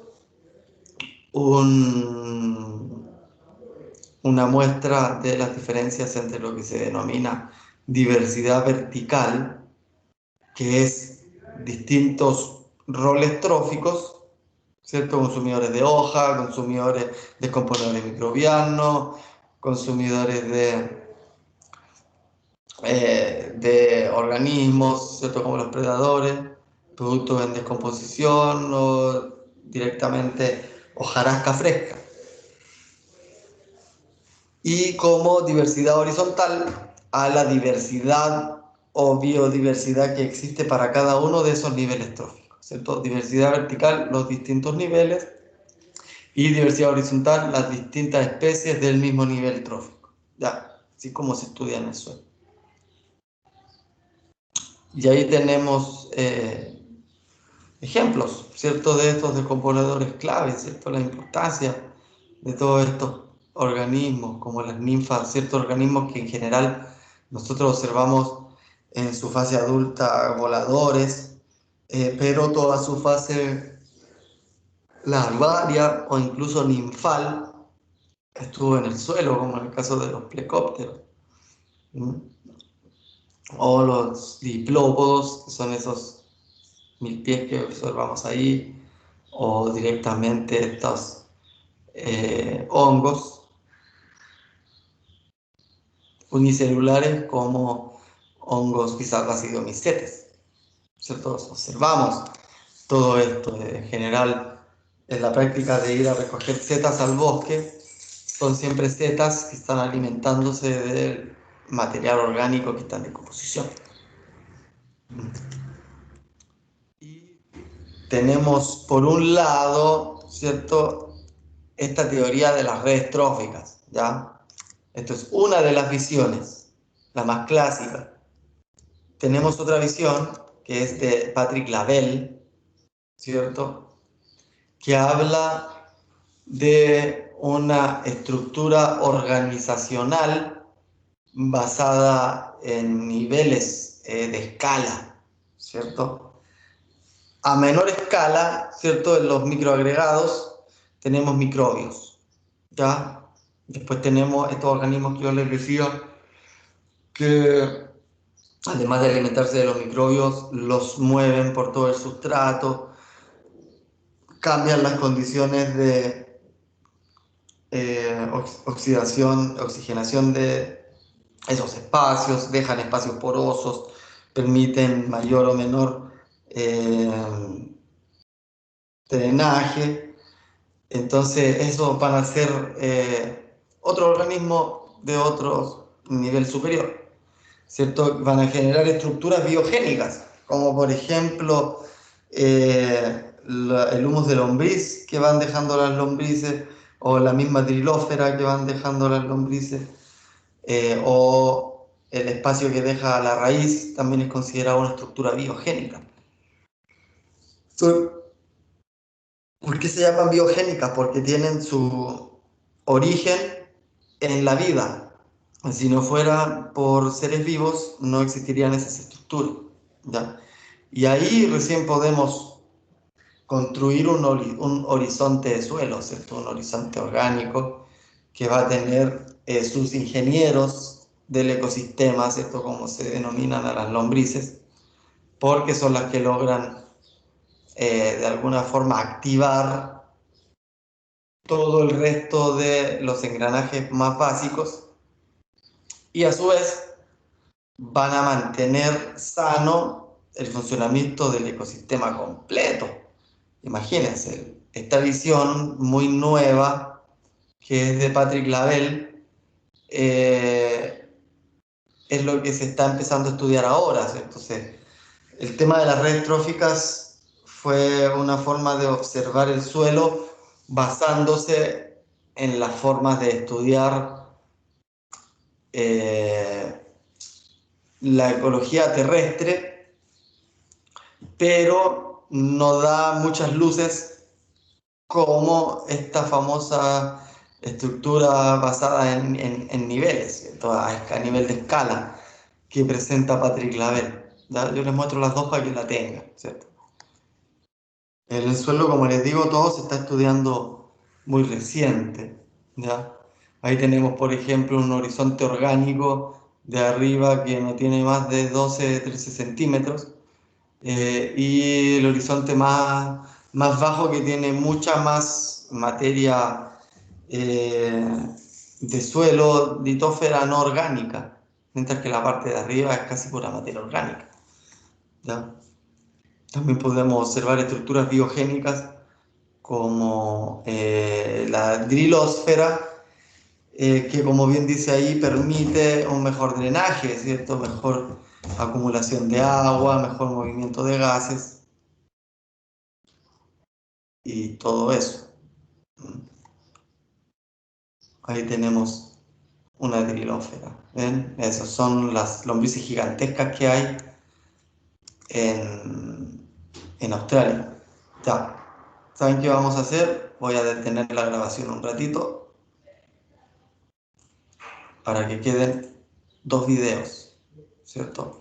una muestra de las diferencias entre lo que se denomina diversidad vertical, que es distintos roles tróficos, ¿cierto? Consumidores de hoja, consumidores de componentes microbianos, consumidores de organismos, ¿cierto? Como los predadores, productos en descomposición o directamente hojarasca fresca. Y como diversidad horizontal a la diversidad o biodiversidad que existe para cada uno de esos niveles tróficos, ¿cierto? Diversidad vertical, los distintos niveles, y diversidad horizontal, las distintas especies del mismo nivel trófico, ya, así como se estudia en el suelo. Y ahí tenemos ejemplos, ¿cierto? De estos descomponedores claves, ¿cierto? La importancia de todos estos organismos, como las ninfas, ciertos organismos que en general nosotros observamos en su fase adulta voladores, pero toda su fase larvaria o incluso ninfal estuvo en el suelo, como en el caso de los plecópteros. O los diplópodos, que son esos milpies que observamos ahí, o directamente estos hongos unicelulares como hongos Physacidomycetes, ¿cierto? Observamos todo esto en general en la práctica de ir a recoger setas al bosque. Son siempre setas que están alimentándose del material orgánico que está en decomposición. Y tenemos por un lado, ¿cierto?, esta teoría de las redes tróficas, ¿ya? Esto es una de las visiones, la más clásica. Tenemos otra visión, que es de Patrick Lavelle, ¿cierto?, que habla de una estructura organizacional basada en niveles de escala, ¿cierto? A menor escala, ¿cierto?, en los microagregados tenemos microbios, ¿ya? Después tenemos estos organismos que yo les decía que, además de alimentarse de los microbios, los mueven por todo el sustrato, cambian las condiciones de oxidación, oxigenación de esos espacios, dejan espacios porosos, permiten mayor o menor drenaje. Entonces, esos van a ser otro organismo de otro nivel superior, ¿cierto? Van a generar estructuras biogénicas, como por ejemplo el humus de lombriz que van dejando las lombrices, o la misma trilósfera que van dejando las lombrices, o el espacio que deja la raíz también es considerado una estructura biogénica. ¿Por qué se llaman biogénicas? Porque tienen su origen en la vida. Si no fuera por seres vivos, no existirían esas estructuras, ¿ya? Y ahí recién podemos construir un horizonte de suelo, ¿cierto? Un horizonte orgánico que va a tener sus ingenieros del ecosistema, ¿cierto? Como se denominan a las lombrices, porque son las que logran de alguna forma activar todo el resto de los engranajes más básicos y a su vez van a mantener sano el funcionamiento del ecosistema completo. Imagínense, esta visión muy nueva que es de Patrick Lavelle es lo que se está empezando a estudiar ahora, ¿sí? Entonces, el tema de las redes tróficas fue una forma de observar el suelo basándose en las formas de estudiar la ecología terrestre, pero no da muchas luces como esta famosa estructura basada en niveles, ¿cierto? A nivel de escala que presenta Patrick Lavelle. ¿Ya? Yo les muestro las dos para que la tengan, ¿cierto? En el suelo, como les digo, todo se está estudiando muy reciente, ¿ya? Ahí tenemos, por ejemplo, un horizonte orgánico de arriba que no tiene más de 12-13 centímetros, y el horizonte más bajo que tiene mucha más materia de suelo litósfera no orgánica, mientras que la parte de arriba es casi pura materia orgánica, ¿ya? También podemos observar estructuras biogénicas como la drilósfera, que como bien dice ahí, permite un mejor drenaje, ¿cierto? Mejor acumulación de agua, mejor movimiento de gases y todo eso. Ahí tenemos una drilósfera. ¿Ven? Esas son las lombrices gigantescas que hay en Australia. Ya. ¿Saben qué vamos a hacer? Voy a detener la grabación un ratito para que queden dos videos, ¿cierto?